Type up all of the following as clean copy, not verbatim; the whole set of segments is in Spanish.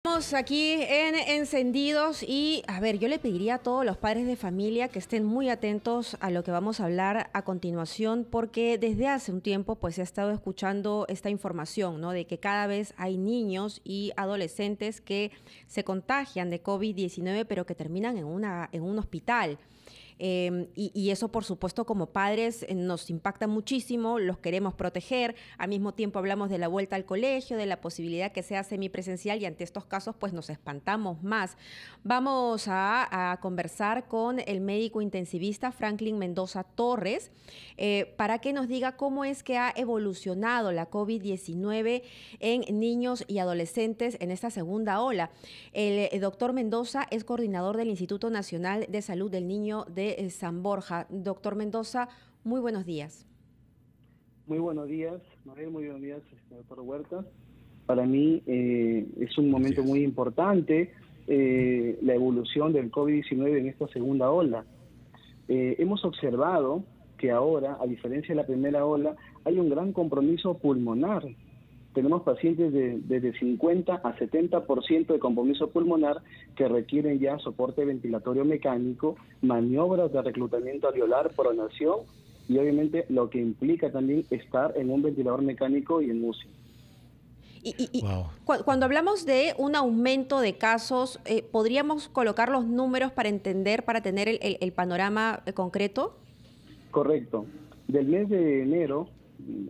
Estamos aquí en Encendidos y, a ver, yo le pediría a todos los padres de familia que estén muy atentos a lo que vamos a hablar a continuación, porque desde hace un tiempo pues he estado escuchando esta información, ¿no? De que cada vez hay niños y adolescentes que se contagian de COVID-19, pero que terminan en un hospital. Y eso, por supuesto, como padres nos impacta muchísimo, los queremos proteger. Al mismo tiempo hablamos de la vuelta al colegio, de la posibilidad que sea semipresencial y ante estos casos pues nos espantamos más. Vamos a conversar con el médico intensivista Franklin Mendoza Torres para que nos diga cómo es que ha evolucionado la COVID-19 en niños y adolescentes en esta segunda ola. El doctor Mendoza es coordinador del Instituto Nacional de Salud del Niño de San Borja. Doctor Mendoza, muy buenos días. Muy buenos días, Noel, muy buenos días, doctor Huerta. Para mí es un momento muy importante la evolución del COVID-19 en esta segunda ola. Hemos observado que ahora, a diferencia de la primera ola, hay un gran compromiso pulmonar. Tenemos pacientes desde 50 a 70% de compromiso pulmonar que requieren ya soporte ventilatorio mecánico, maniobras de reclutamiento alveolar, pronación y obviamente lo que implica también estar en un ventilador mecánico y en UCI. Wow. Cuando hablamos de un aumento de casos, ¿podríamos colocar los números para entender, para tener el panorama concreto? Correcto. Del mes de enero,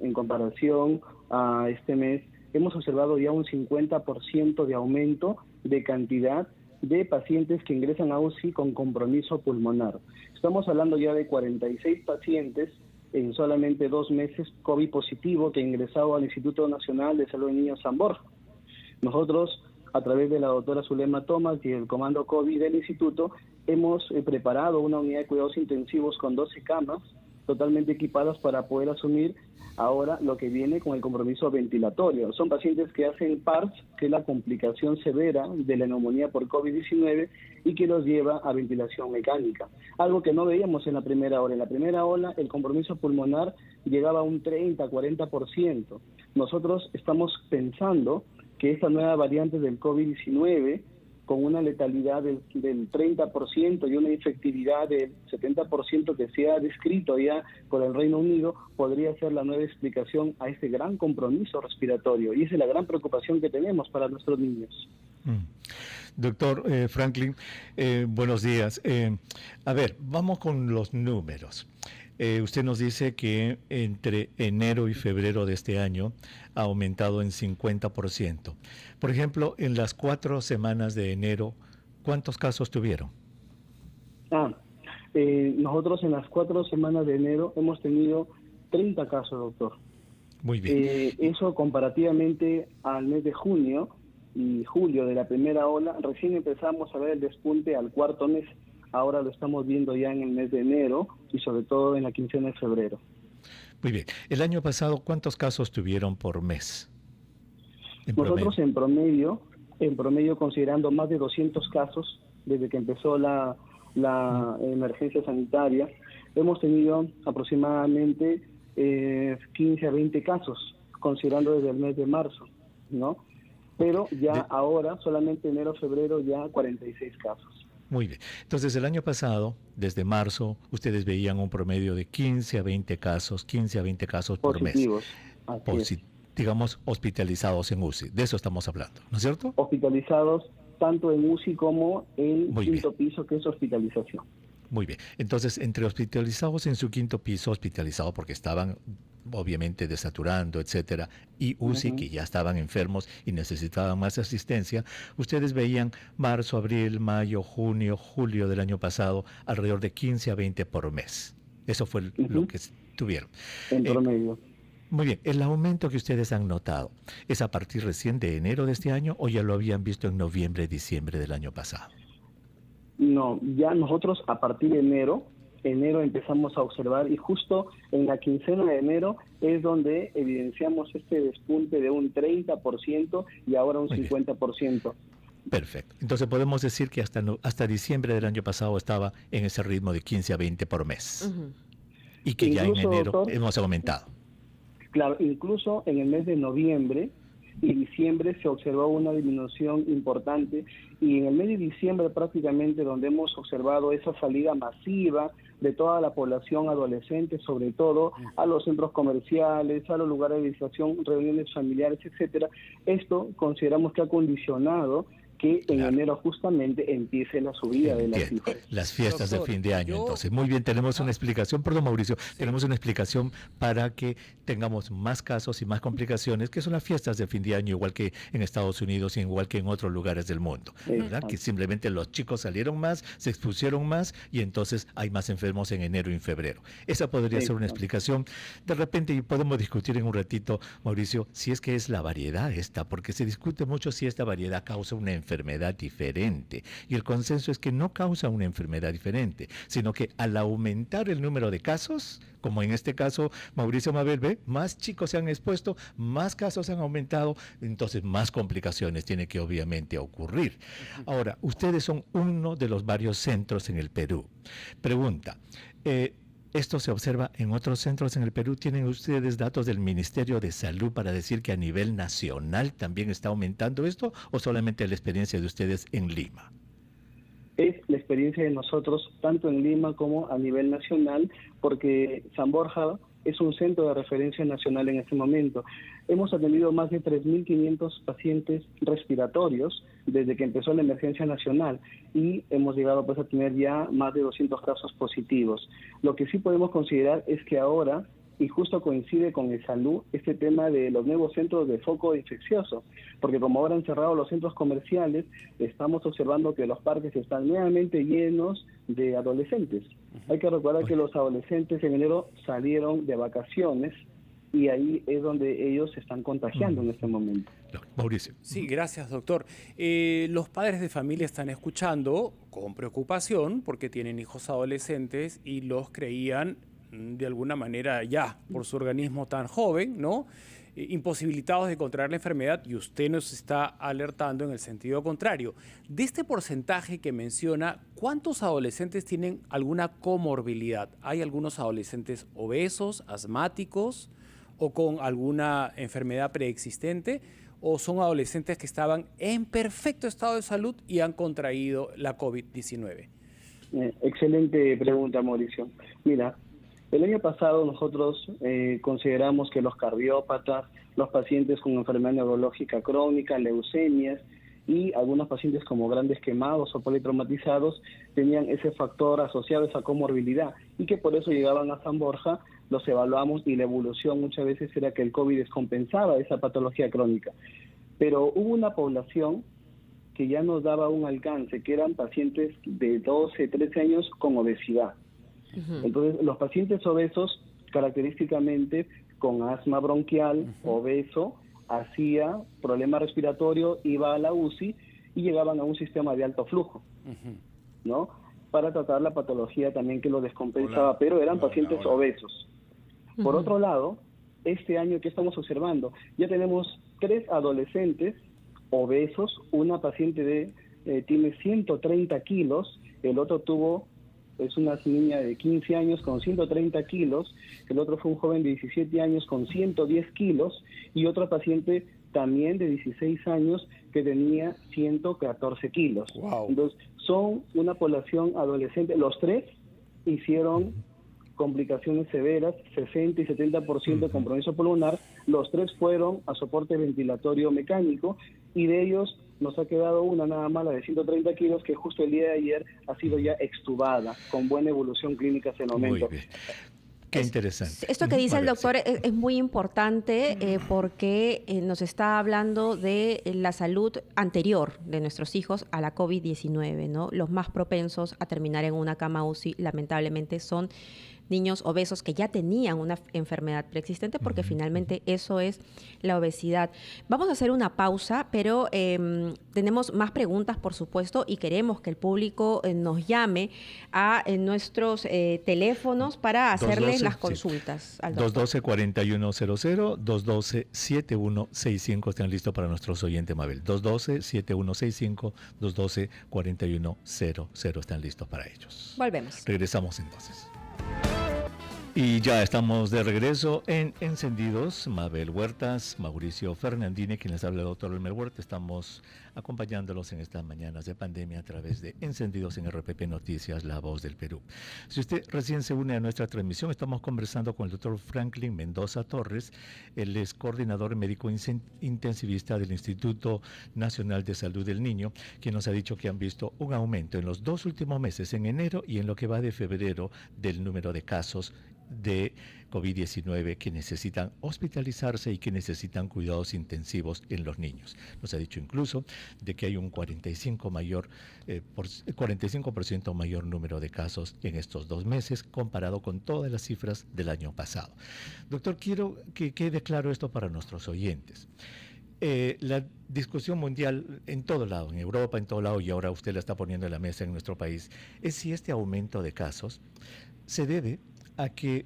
en comparación a este mes, hemos observado ya un 50% de aumento de cantidad de pacientes que ingresan a UCI con compromiso pulmonar. Estamos hablando ya de 46 pacientes en solamente 2 meses COVID positivo que ingresado al Instituto Nacional de Salud del Niño San Borja. Nosotros, a través de la doctora Zulema Tomás y el comando COVID del instituto, hemos preparado una unidad de cuidados intensivos con 12 camas totalmente equipadas para poder asumir ahora lo que viene con el compromiso ventilatorio. Son pacientes que hacen PARS, que es la complicación severa de la neumonía por COVID-19 y que los lleva a ventilación mecánica. Algo que no veíamos en la primera ola. En la primera ola el compromiso pulmonar llegaba a un 30-40%. Nosotros estamos pensando que esta nueva variante del COVID-19 con una letalidad del 30% y una efectividad del 70% que se ha descrito ya por el Reino Unido, podría ser la nueva explicación a este gran compromiso respiratorio. Y esa es la gran preocupación que tenemos para nuestros niños. Doctor Franklin, buenos días. A ver, vamos con los números. Usted nos dice que entre enero y febrero de este año ha aumentado en 50%. Por ejemplo, en las 4 semanas de enero, ¿cuántos casos tuvieron? Nosotros en las 4 semanas de enero hemos tenido 30 casos, doctor. Muy bien. Eso comparativamente al mes de junio y julio de la primera ola, recién empezamos a ver el despunte al cuarto mes. Ahora lo estamos viendo ya en el mes de enero y sobre todo en la quincena de febrero. Muy bien. El año pasado, ¿cuántos casos tuvieron por mes? Nosotros en promedio, considerando más de 200 casos desde que empezó la emergencia sanitaria, hemos tenido aproximadamente 15 a 20 casos, considerando desde el mes de marzo, ¿no? Pero ya ahora, solamente enero, febrero, ya 46 casos. Muy bien. Entonces, el año pasado, desde marzo, ustedes veían un promedio de 15 a 20 casos por mes. Digamos, hospitalizados en UCI. De eso estamos hablando, ¿no es cierto? Hospitalizados tanto en UCI como en quinto piso, que es hospitalización. Muy bien. Entonces, entre hospitalizados en su quinto piso, hospitalizados porque estaban obviamente desaturando, etcétera, y UCI que ya estaban enfermos y necesitaban más asistencia, ustedes veían marzo, abril, mayo, junio, julio del año pasado, alrededor de 15 a 20 por mes. Eso fue lo que tuvieron. En promedio. Muy bien. ¿El aumento que ustedes han notado es a partir recién de enero de este año o ya lo habían visto en noviembre, diciembre del año pasado? No, ya nosotros a partir de enero empezamos a observar y justo en la quincena de enero es donde evidenciamos este despunte de un 30% y ahora un 50%. Perfecto. Entonces podemos decir que hasta diciembre del año pasado estaba en ese ritmo de 15 a 20 por mes. Y que incluso, ya en enero, doctor, hemos aumentado. Claro, incluso en el mes de noviembre y diciembre se observó una disminución importante, y en el mes de diciembre prácticamente donde hemos observado esa salida masiva de toda la población adolescente, sobre todo a los centros comerciales, a los lugares de distracción, reuniones familiares, etcétera. Esto consideramos que ha condicionado que en enero justamente empiece la subida de las cifras. Las fiestas de fin de año, entonces. Muy bien, tenemos una explicación, perdón Mauricio, tenemos una explicación para que tengamos más casos y más complicaciones, que son las fiestas de fin de año, igual que en Estados Unidos y igual que en otros lugares del mundo, ¿verdad? Que simplemente los chicos salieron más, se expusieron más y entonces hay más enfermos en enero y en febrero. Esa podría ser una explicación. De repente podemos discutir en un ratito, Mauricio, si es que es la variedad esta, porque se discute mucho si esta variedad causa una enfermedad diferente, y el consenso es que no causa una enfermedad diferente, sino que al aumentar el número de casos, como en este caso Mauricio Mabel ve, más chicos se han expuesto, más casos han aumentado, entonces más complicaciones tiene que obviamente ocurrir. Ahora, ustedes son uno de los varios centros en el Perú. Pregunta, ¿esto se observa en otros centros en el Perú? ¿Tienen ustedes datos del Ministerio de Salud para decir que a nivel nacional también está aumentando esto, o solamente la experiencia de ustedes en Lima? Es la experiencia de nosotros tanto en Lima como a nivel nacional, porque San Borja es un centro de referencia nacional en este momento. Hemos atendido más de 3.500 pacientes respiratorios desde que empezó la emergencia nacional, y hemos llegado pues a tener ya más de 200 casos positivos. Lo que sí podemos considerar es que ahora, y justo coincide con el salud, este tema de los nuevos centros de foco infeccioso, porque como ahora han cerrado los centros comerciales, estamos observando que los parques están nuevamente llenos de adolescentes. Hay que recordar que los adolescentes en enero salieron de vacaciones, y ahí es donde ellos se están contagiando en este momento. Mauricio. Sí, gracias, doctor. Los padres de familia están escuchando con preocupación porque tienen hijos adolescentes y los creían de alguna manera ya por su organismo tan joven, ¿no? Imposibilitados de contraer la enfermedad, y usted nos está alertando en el sentido contrario. De este porcentaje que menciona, ¿cuántos adolescentes tienen alguna comorbilidad? ¿Hay algunos adolescentes obesos, asmáticos o con alguna enfermedad preexistente? ¿O son adolescentes que estaban en perfecto estado de salud y han contraído la COVID-19? Excelente pregunta, Mauricio. Mira, el año pasado nosotros consideramos que los cardiópatas, los pacientes con enfermedad neurológica crónica, leucemias y algunos pacientes como grandes quemados o politraumatizados tenían ese factor asociado a esa comorbilidad, y que por eso llegaban a San Borja, los evaluamos, y la evolución muchas veces era que el COVID descompensaba esa patología crónica. Pero hubo una población que ya nos daba un alcance, que eran pacientes de 12, 13 años con obesidad. Entonces, los pacientes obesos, característicamente con asma bronquial, obeso, hacía problema respiratorio, iba a la UCI y llegaban a un sistema de alto flujo, ¿no? Para tratar la patología también que lo descompensaba, pero eran pacientes obesos. Por otro lado, este año que estamos observando, ya tenemos 3 adolescentes obesos, una paciente tiene 130 kilos, el otro es una niña de 15 años con 130 kilos, el otro fue un joven de 17 años con 110 kilos, y otra paciente también de 16 años que tenía 114 kilos. Wow. Entonces, son una población adolescente. Los 3 hicieron complicaciones severas, 60 y 70% de compromiso pulmonar. Los 3 fueron a soporte ventilatorio mecánico, y de ellos nos ha quedado una nada más, la de 130 kilos, que justo el día de ayer ha sido ya extubada, con buena evolución clínica hasta el momento. Muy bien. Qué interesante. Esto que dice el doctor es muy importante porque nos está hablando de la salud anterior de nuestros hijos a la COVID-19, ¿no? Los más propensos a terminar en una cama UCI, lamentablemente, son niños obesos que ya tenían una enfermedad preexistente, porque finalmente eso es la obesidad. Vamos a hacer una pausa, pero tenemos más preguntas, por supuesto, y queremos que el público nos llame a nuestros teléfonos para hacerles las consultas. Al 212-4100, 212-7165, están listos para nuestros oyentes, Mabel. 212-7165, 212-4100, están listos para ellos. Volvemos. Regresamos entonces. Y ya estamos de regreso en Encendidos. Mabel Huertas, Mauricio Fernandini, quien les habla el doctor Elmer Huerta. Estamos acompañándolos en estas mañanas de pandemia a través de Encendidos en RPP Noticias, La Voz del Perú. Si usted recién se une a nuestra transmisión, estamos conversando con el doctor Franklin Mendoza Torres. Él es coordinador médico intensivista del Instituto Nacional de Salud del Niño, quien nos ha dicho que han visto un aumento en los 2 últimos meses, en enero y en lo que va de febrero, del número de casos de COVID-19 que necesitan hospitalizarse y que necesitan cuidados intensivos en los niños. Nos ha dicho incluso de que hay un 45% mayor número de casos en estos 2 meses comparado con todas las cifras del año pasado. Doctor, quiero que quede claro esto para nuestros oyentes. La discusión mundial en todo lado, en Europa, en todo lado, y ahora usted la está poniendo en la mesa en nuestro país, es si este aumento de casos se debe a que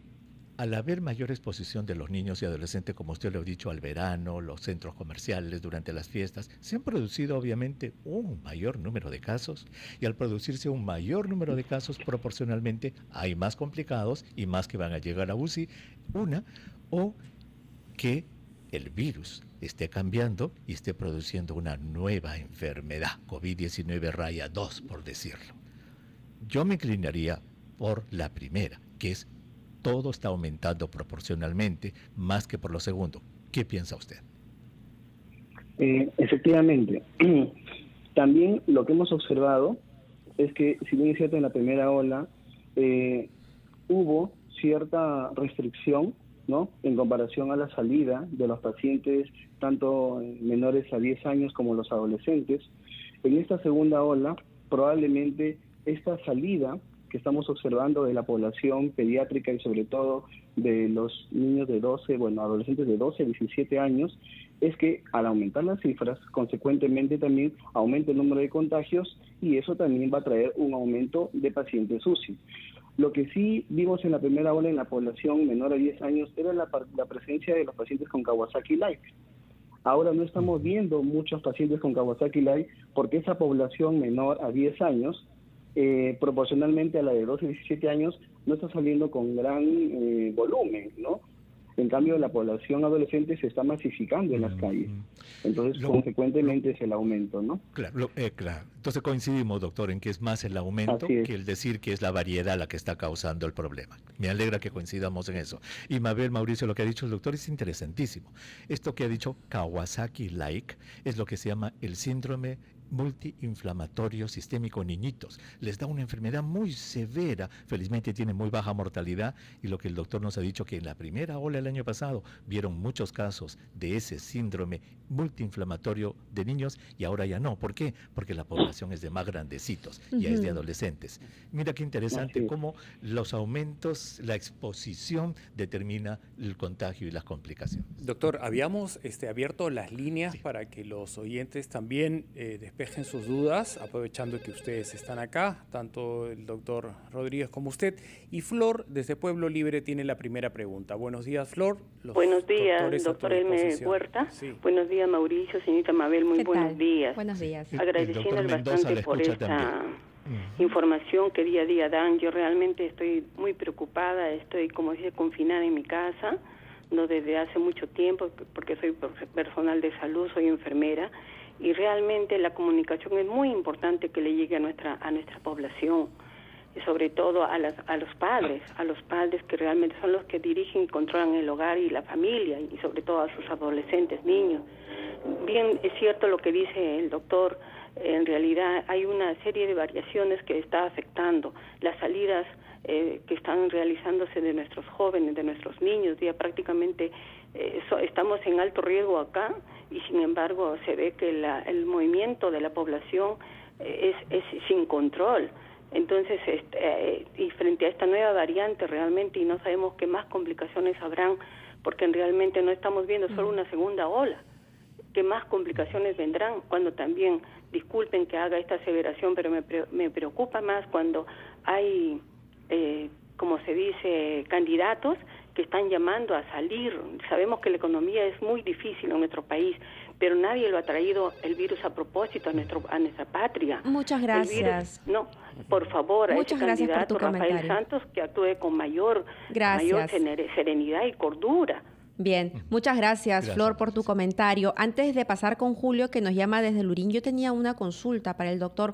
al haber mayor exposición de los niños y adolescentes, como usted lo ha dicho, al verano, los centros comerciales, durante las fiestas, se han producido obviamente un mayor número de casos, y al producirse un mayor número de casos, proporcionalmente hay más complicados y más que van a llegar a UCI, o que el virus esté cambiando y esté produciendo una nueva enfermedad, COVID-19-2, por decirlo. Yo me inclinaría por la primera, que es todo está aumentando proporcionalmente más que por lo segundo. ¿Qué piensa usted? Efectivamente. También lo que hemos observado es que, si bien es cierto, en la primera ola hubo cierta restricción, ¿no?, en comparación a la salida de los pacientes, tanto menores a 10 años como los adolescentes. En esta segunda ola, probablemente esta salida que estamos observando de la población pediátrica y sobre todo de los niños de adolescentes de 12 a 17 años, es que al aumentar las cifras, consecuentemente también aumenta el número de contagios y eso también va a traer un aumento de pacientes UCI. Lo que sí vimos en la primera ola en la población menor a 10 años era la presencia de los pacientes con Kawasaki-like. Ahora no estamos viendo muchos pacientes con Kawasaki-like porque esa población menor a 10 años, proporcionalmente a la de 12 y 17 años, no está saliendo con gran volumen, ¿no? En cambio, la población adolescente se está masificando en las calles. Entonces, consecuentemente es el aumento, ¿no? Claro. Entonces coincidimos, doctor, en que es más el aumento que el decir que es la variedad la que está causando el problema. Me alegra que coincidamos en eso. Y Mabel, Mauricio, lo que ha dicho el doctor es interesantísimo. Esto que ha dicho Kawasaki-like es lo que se llama el síndrome multiinflamatorio sistémico en niñitos. Les da una enfermedad muy severa, felizmente tiene muy baja mortalidad, y lo que el doctor nos ha dicho que en la primera ola el año pasado vieron muchos casos de ese síndrome multiinflamatorio de niños y ahora ya no. ¿Por qué? Porque la población es de más grandecitos, ya es de adolescentes. Mira qué interesante cómo los aumentos, la exposición determina el contagio y las complicaciones. Doctor, habíamos abierto las líneas para que los oyentes también despejen sus dudas, aprovechando que ustedes están acá, tanto el doctor Rodríguez como usted. Y Flor, desde Pueblo Libre, tiene la primera pregunta. Buenos días, Flor. Buenos días, doctor Elmer Huerta. Sí. Buenos días, Mauricio, señorita Mabel, muy buenos días. Buenos días. Agradeciendo bastante por esta información que día a día dan. Yo realmente estoy muy preocupada, estoy, como dice, confinada en mi casa, no desde hace mucho tiempo, porque soy personal de salud, soy enfermera, y realmente la comunicación es muy importante que le llegue a nuestra población, y sobre todo a los padres que realmente son los que dirigen y controlan el hogar y la familia, y sobre todo a sus adolescentes, niños. Bien, es cierto lo que dice el doctor, en realidad hay una serie de variaciones que está afectando las salidas que están realizándose de nuestros jóvenes, de nuestros niños. Ya prácticamente estamos en alto riesgo acá, y sin embargo se ve que el movimiento de la población es sin control. Entonces, y frente a esta nueva variante realmente, y no sabemos qué más complicaciones habrán, porque realmente no estamos viendo solo una segunda ola, qué más complicaciones vendrán, cuando también, disculpen que haga esta aseveración, pero me preocupa más cuando hay, como se dice, candidatos que están llamando a salir. Sabemos que la economía es muy difícil en nuestro país, pero nadie lo ha traído el virus a propósito a nuestra patria. Muchas gracias. No, por favor, muchas a ese gracias por tu candidato Rafael comentario. Santos, que actúe con mayor serenidad y cordura. Bien, muchas gracias, Flor, por tu comentario. Antes de pasar con Julio, que nos llama desde Lurín, yo tenía una consulta para el doctor.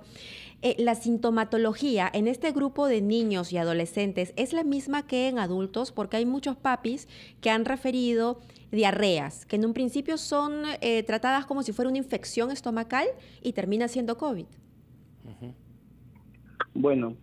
¿La sintomatología en este grupo de niños y adolescentes es la misma que en adultos? Porque hay muchos papis que han referido diarreas, que en un principio son tratadas como si fuera una infección estomacal y termina siendo COVID. Bueno,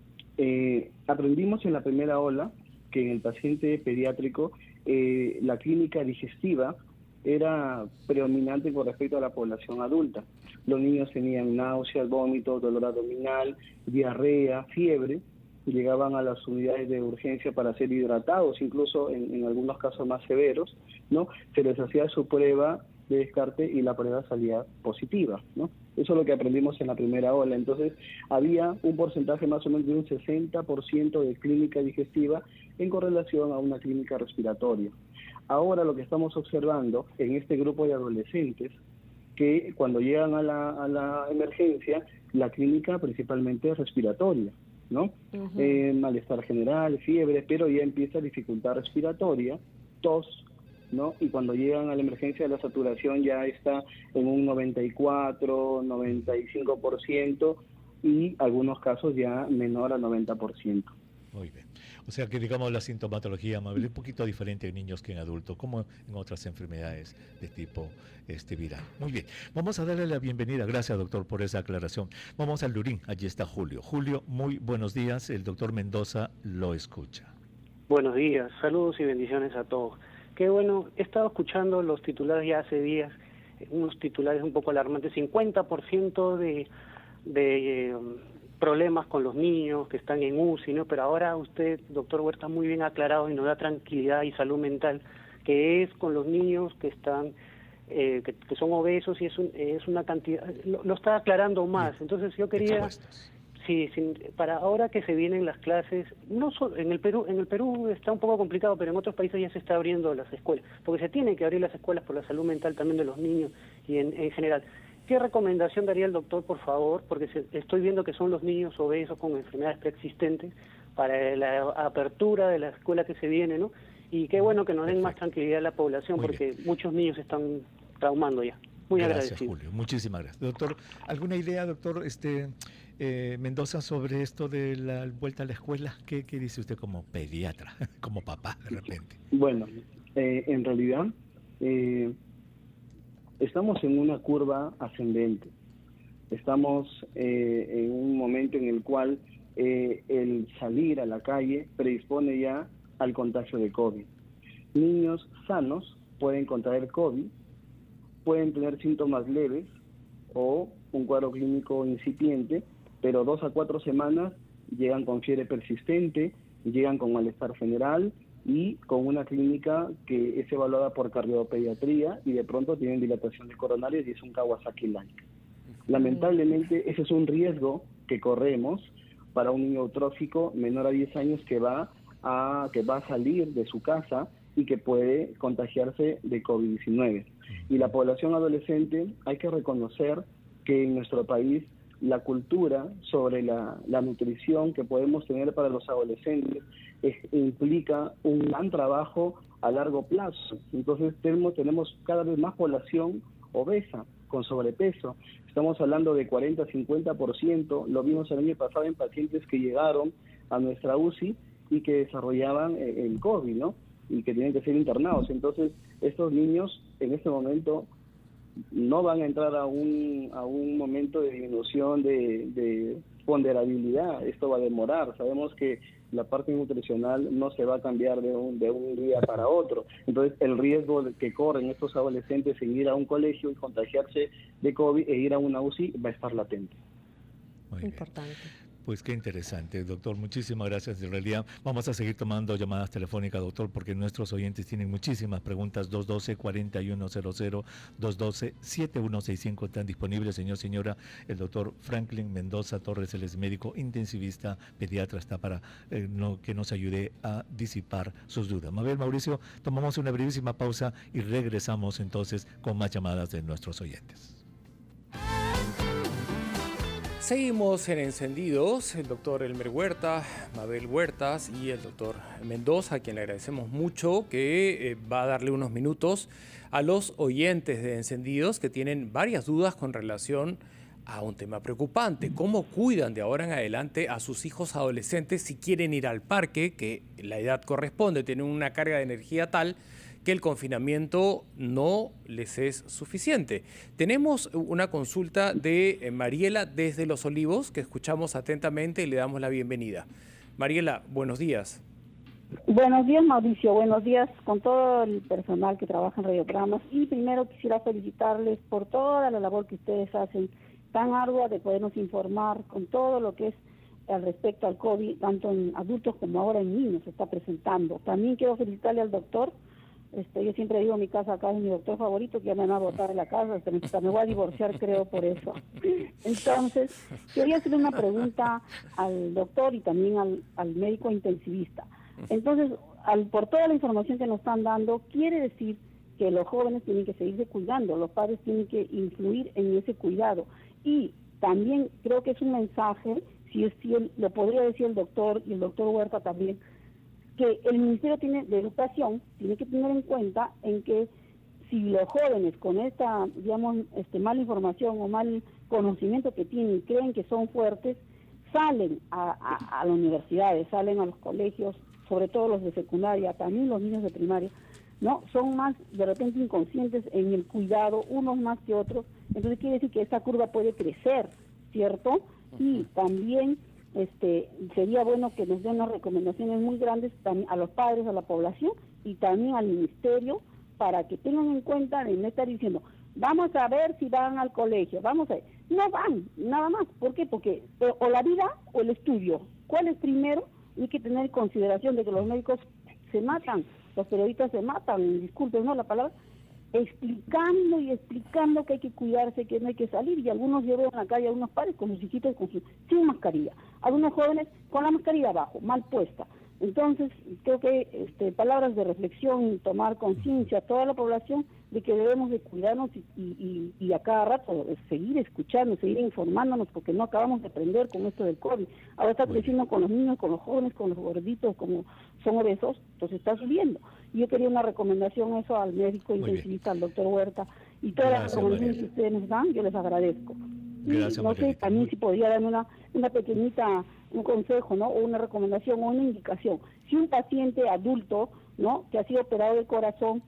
aprendimos en la primera ola que en el paciente pediátrico la clínica digestiva era predominante con respecto a la población adulta. Los niños tenían náuseas, vómitos, dolor abdominal, diarrea, fiebre, llegaban a las unidades de urgencia para ser hidratados, incluso en algunos casos más severos, ¿no? Se les hacía su prueba de descarte y la prueba salía positiva, ¿no? Eso es lo que aprendimos en la primera ola. Entonces, había un porcentaje más o menos de un 60% de clínica digestiva en correlación a una clínica respiratoria. Ahora lo que estamos observando en este grupo de adolescentes, que cuando llegan a la emergencia, la clínica principalmente es respiratoria, ¿no? Malestar general, fiebre, pero ya empieza dificultad respiratoria, tos, ¿no? Y cuando llegan a la emergencia, la saturación ya está en un 94, 95% y algunos casos ya menor a 90%. Muy bien. O sea que, digamos, la sintomatología, Mabel, es un poquito diferente en niños que en adultos, como en otras enfermedades de tipo viral. Muy bien. Vamos a darle la bienvenida. Gracias, doctor, por esa aclaración. Vamos al Lurín. Allí está Julio. Julio, muy buenos días. El doctor Mendoza lo escucha. Buenos días. Saludos y bendiciones a todos. Qué bueno, he estado escuchando los titulares ya hace días, unos titulares un poco alarmantes, 50% de problemas con los niños que están en UCI, ¿no? Pero ahora usted, doctor Huerta, muy bien aclarado y nos da tranquilidad y salud mental, que es con los niños que están, que son obesos y es una cantidad, lo está aclarando más. Bien. Entonces yo quería... Sí, para ahora que se vienen las clases, no solo en el Perú está un poco complicado, pero en otros países ya se está abriendo las escuelas, porque se tienen que abrir las escuelas por la salud mental también de los niños y en general. ¿Qué recomendación daría el doctor, por favor? Porque estoy viendo que son los niños obesos con enfermedades preexistentes para la apertura de la escuela que se viene, ¿no? Y qué bueno que nos den más tranquilidad a la población, porque muchos niños están traumando ya. Muy agradecido. Gracias, Julio. Muchísimas gracias. Doctor, ¿alguna idea, doctor Mendoza, sobre esto de la vuelta a la escuela? ¿Qué dice usted como pediatra, como papá, de repente? Bueno, en realidad estamos en una curva ascendente. Estamos en un momento en el cual el salir a la calle predispone ya al contagio de COVID. Niños sanos pueden contraer COVID, pueden tener síntomas leves o un cuadro clínico incipiente, pero 2 a 4 semanas llegan con fiebre persistente, llegan con malestar general y con una clínica que es evaluada por cardiopediatría y de pronto tienen dilatación de coronarios y es un Kawasaki-like. Lamentablemente ese es un riesgo que corremos para un niño eutrófico menor a 10 años que va a salir de su casa y que puede contagiarse de COVID-19. Y la población adolescente, hay que reconocer que en nuestro país la cultura sobre la nutrición que podemos tener para los adolescentes implica un gran trabajo a largo plazo. Entonces tenemos cada vez más población obesa, con sobrepeso. Estamos hablando de 40-50%, lo vimos el año pasado en pacientes que llegaron a nuestra UCI y que desarrollaban el COVID, ¿no? Y que tienen que ser internados. Entonces, estos niños en este momento no van a entrar a un momento de disminución de ponderabilidad. Esto va a demorar. Sabemos que la parte nutricional no se va a cambiar de un día para otro. Entonces, el riesgo que corren estos adolescentes en ir a un colegio y contagiarse de COVID e ir a una UCI va a estar latente. Muy importante. Pues qué interesante, doctor. Muchísimas gracias. En realidad vamos a seguir tomando llamadas telefónicas, doctor, porque nuestros oyentes tienen muchísimas preguntas. 212-4100, 212-7165 están disponibles. Señora, el doctor Franklin Mendoza Torres, él es médico intensivista, pediatra, está para que nos ayude a disipar sus dudas. Mabel, Mauricio, tomamos una brevísima pausa y regresamos entonces con más llamadas de nuestros oyentes. Seguimos en Encendidos, el doctor Elmer Huerta, Mabel Huertas y el doctor Mendoza, a quien le agradecemos mucho, que va a darle unos minutos a los oyentes de Encendidos que tienen varias dudas con relación a un tema preocupante. ¿Cómo cuidan de ahora en adelante a sus hijos adolescentes si quieren ir al parque, que la edad corresponde, tienen una carga de energía tal que el confinamiento no les es suficiente? Tenemos una consulta de Mariela desde Los Olivos, que escuchamos atentamente y le damos la bienvenida. Mariela, buenos días. Buenos días, Mauricio. Buenos días con todo el personal que trabaja en radiogramas. Y primero quisiera felicitarles por toda la labor que ustedes hacen, tan ardua, de podernos informar con todo lo que es al respecto al COVID, tanto en adultos como ahora en niños se está presentando. También quiero felicitarle al doctor. Yo siempre digo, mi casa acá es mi doctor favorito, que ya me van a botar de la casa, me voy a divorciar, creo, por eso. Entonces, quería hacerle una pregunta al doctor y también al médico intensivista. Entonces, por toda la información que nos están dando, quiere decir que los jóvenes tienen que seguirse cuidando, los padres tienen que influir en ese cuidado. Y también creo que es un mensaje, si lo podría decir el doctor y el doctor Huerta también, que el Ministerio de Educación tiene que tener en cuenta en que si los jóvenes con esta, digamos, mala información o mal conocimiento que tienen, creen que son fuertes, salen a las universidades, salen a los colegios, sobre todo los de secundaria, también los niños de primaria, ¿no? Son más, de repente, inconscientes en el cuidado, unos más que otros. Entonces quiere decir que esta curva puede crecer, ¿cierto? Y también sería bueno que nos den unas recomendaciones muy grandes a los padres, a la población y también al ministerio, para que tengan en cuenta de no estar diciendo, vamos a ver si van al colegio, vamos a ver. No van, nada más. ¿Por qué? Porque o la vida o el estudio. ¿Cuál es primero? Hay que tener consideración de que los médicos se matan, los periodistas se matan, disculpen, ¿no?, la palabra, explicando que hay que cuidarse, que no hay que salir, y algunos yo veo en la calle a unos padres con sus hijitos sin mascarilla, algunos jóvenes con la mascarilla abajo, mal puesta. Entonces, creo que palabras de reflexión, tomar conciencia a toda la población de que debemos de cuidarnos y a cada rato seguir escuchando, seguir informándonos, porque no acabamos de aprender con esto del COVID. Ahora está creciendo con los niños, con los jóvenes, con los gorditos, como son obesos, entonces está subiendo. Y yo quería una recomendación eso al médico intensivista, al doctor Huerta, y todas las recomendaciones que ustedes nos dan, yo les agradezco. Gracias, no sé, también si podría darme una pequeñita, un consejo, ¿no?, o una recomendación o una indicación. Si un paciente adulto, ¿no?, que ha sido operado del corazón,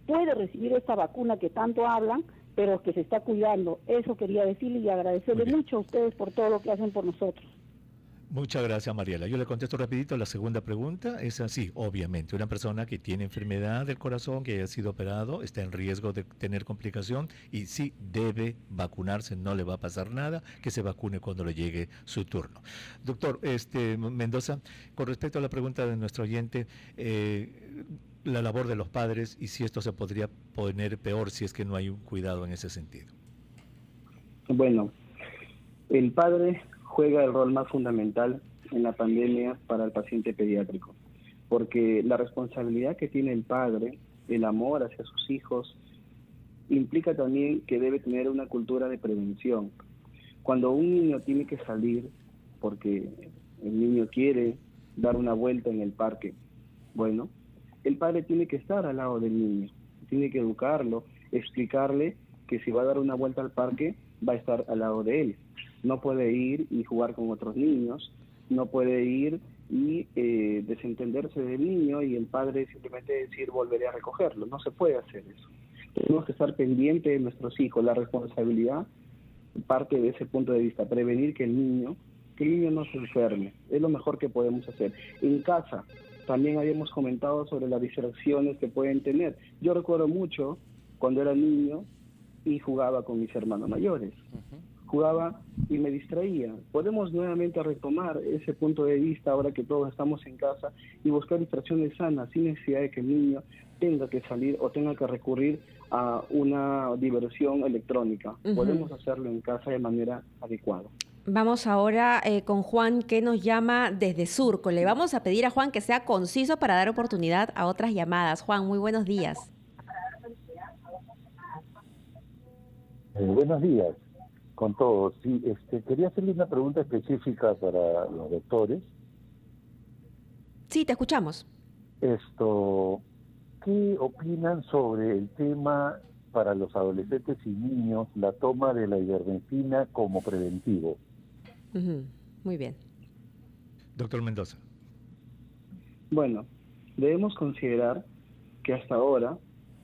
puede recibir esta vacuna que tanto hablan, pero que se está cuidando. Eso quería decirle y agradecerle mucho a ustedes por todo lo que hacen por nosotros. Muchas gracias, Mariela. Yo le contesto rapidito. La segunda pregunta es así, obviamente, una persona que tiene enfermedad del corazón, que haya sido operado, está en riesgo de tener complicación y sí debe vacunarse, no le va a pasar nada, que se vacune cuando le llegue su turno. Doctor Mendoza, con respecto a la pregunta de nuestro oyente, la labor de los padres y si esto se podría poner peor si es que no hay un cuidado en ese sentido. Bueno, el padre juega el rol más fundamental en la pandemia para el paciente pediátrico, porque la responsabilidad que tiene el padre, el amor hacia sus hijos, implica también que debe tener una cultura de prevención. Cuando un niño tiene que salir porque el niño quiere dar una vuelta en el parque, bueno, el padre tiene que estar al lado del niño, tiene que educarlo, explicarle que si va a dar una vuelta al parque, va a estar al lado de él. No puede ir y jugar con otros niños, no puede ir y desentenderse del niño y el padre simplemente decir volveré a recogerlo. No se puede hacer eso. Tenemos que estar pendientes de nuestros hijos. La responsabilidad parte de ese punto de vista, prevenir que el niño no se enferme. Es lo mejor que podemos hacer. En casa también habíamos comentado sobre las distracciones que pueden tener. Yo recuerdo mucho cuando era niño y jugaba con mis hermanos mayores. jugaba y me distraía. Podemos nuevamente retomar ese punto de vista ahora que todos estamos en casa y buscar distracciones sanas sin necesidad de que el niño tenga que salir o tenga que recurrir a una diversión electrónica. Podemos hacerlo en casa de manera adecuada. Vamos ahora con Juan, que nos llama desde Surco. Le vamos a pedir a Juan que sea conciso para dar oportunidad a otras llamadas. Juan, muy buenos días. Buenos días con todos. Sí, quería hacerle una pregunta específica para los doctores. Sí, te escuchamos. ¿Qué opinan sobre el tema para los adolescentes y niños, la toma de la ivermectina como preventivo? Muy bien. Doctor Mendoza. Bueno, debemos considerar que hasta ahora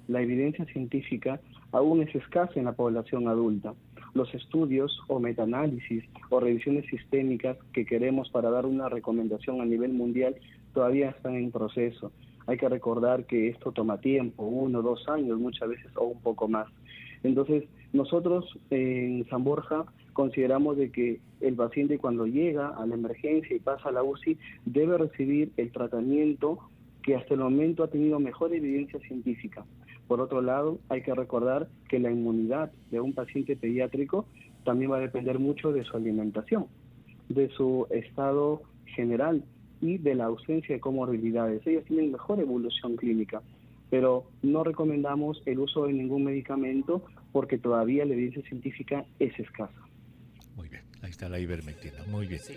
la evidencia científica aún es escasa en la población adulta. Los estudios o metaanálisis o revisiones sistémicas que queremos para dar una recomendación a nivel mundial todavía están en proceso. Hay que recordar que esto toma tiempo, 1 o 2 años muchas veces o un poco más. Entonces, nosotros en San Borja consideramos de que el paciente cuando llega a la emergencia y pasa a la UCI debe recibir el tratamiento que hasta el momento ha tenido mejor evidencia científica. Por otro lado, hay que recordar que la inmunidad de un paciente pediátrico también va a depender mucho de su alimentación, de su estado general y de la ausencia de comorbilidades. Ellos tienen mejor evolución clínica, pero no recomendamos el uso de ningún medicamento porque todavía la evidencia científica es escasa. Muy bien, ahí está la ivermectina, muy bien. Sí.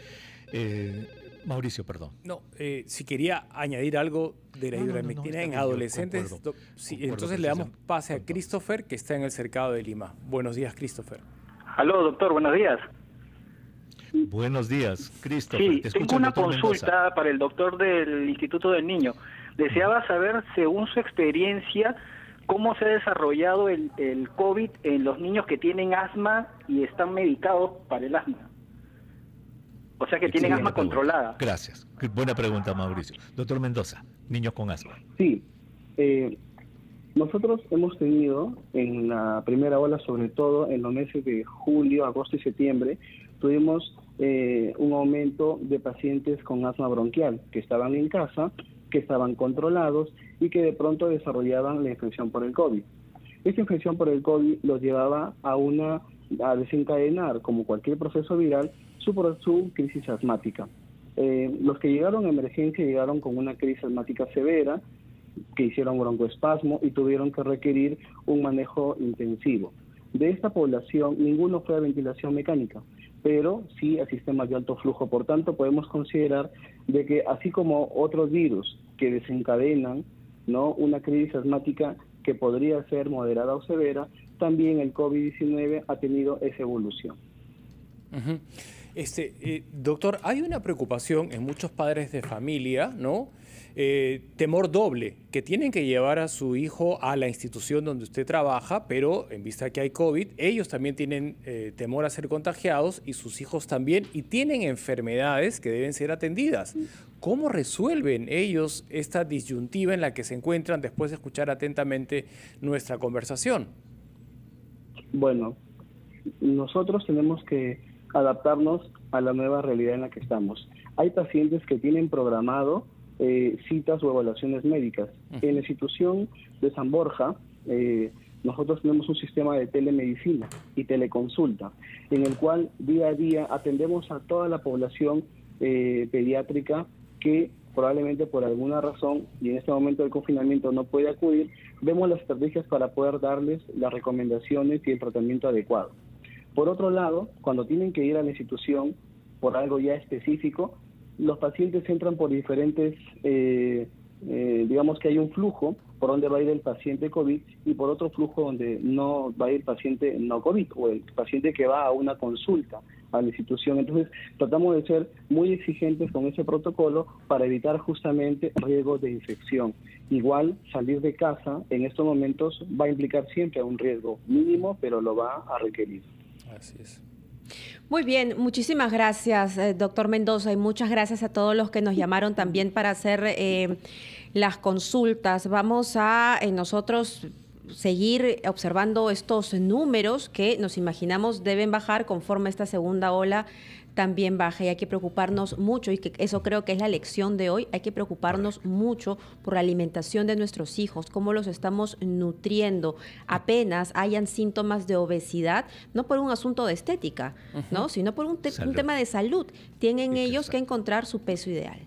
Mauricio, perdón. No, si quería añadir algo de la ivermectina en adolescentes, concuerdo, entonces le damos pase a Christopher, que está en el Cercado de Lima. Buenos días, Christopher. Aló, doctor, buenos días. Buenos días, Christopher. Sí, tengo una consulta para el doctor del Instituto del Niño. Deseaba saber, según su experiencia, cómo se ha desarrollado el COVID en los niños que tienen asma y están medicados para el asma. O sea, que tienen asma controlada. Gracias. Buena pregunta, Mauricio. Doctor Mendoza, niños con asma. Sí. Nosotros hemos tenido en la primera ola, sobre todo en los meses de julio, agosto y septiembre, tuvimos un aumento de pacientes con asma bronquial que estaban en casa, que estaban controlados y que de pronto desarrollaban la infección por el COVID. Esta infección por el COVID los llevaba a desencadenar, como cualquier proceso viral, su crisis asmática. Los que llegaron a emergencia llegaron con una crisis asmática severa, que hicieron broncoespasmo y tuvieron que requerir un manejo intensivo. De esta población, ninguno fue a ventilación mecánica, pero sí a sistemas de alto flujo. Por tanto, podemos considerar de que así como otros virus que desencadenan, ¿no?, una crisis asmática que podría ser moderada o severa, también el COVID-19 ha tenido esa evolución. Doctor, hay una preocupación en muchos padres de familia, ¿no? Temor doble, que tienen que llevar a su hijo a la institución donde usted trabaja, pero en vista que hay COVID, ellos también tienen temor a ser contagiados y sus hijos también, y tienen enfermedades que deben ser atendidas. ¿Cómo resuelven ellos esta disyuntiva en la que se encuentran después de escuchar atentamente nuestra conversación? Bueno, nosotros tenemos que adaptarnos a la nueva realidad en la que estamos. Hay pacientes que tienen programado citas o evaluaciones médicas. En la institución de San Borja, nosotros tenemos un sistema de telemedicina y teleconsulta, en el cual día a día atendemos a toda la población pediátrica que probablemente por alguna razón y en este momento del confinamiento no puede acudir. Vemos las estrategias para poder darles las recomendaciones y el tratamiento adecuado. Por otro lado, cuando tienen que ir a la institución por algo ya específico, los pacientes entran por diferentes, digamos que hay un flujo por donde va a ir el paciente COVID y por otro flujo donde no va a ir el paciente no COVID o el paciente que va a una consulta a la institución. Entonces, tratamos de ser muy exigentes con ese protocolo para evitar justamente riesgos de infección. Igual, salir de casa en estos momentos va a implicar siempre un riesgo mínimo, pero lo va a requerir. Así es. Muy bien, muchísimas gracias, doctor Mendoza, y muchas gracias a todos los que nos llamaron también para hacer las consultas. Vamos a nosotros seguir observando estos números que nos imaginamos deben bajar conforme esta segunda ola también baja, y hay que preocuparnos mucho, y que eso creo que es la lección de hoy. Hay que preocuparnos mucho por la alimentación de nuestros hijos, cómo los estamos nutriendo, apenas hayan síntomas de obesidad, no por un asunto de estética, ¿no? Sino por un tema de salud. Tienen ellos que encontrar su peso ideal.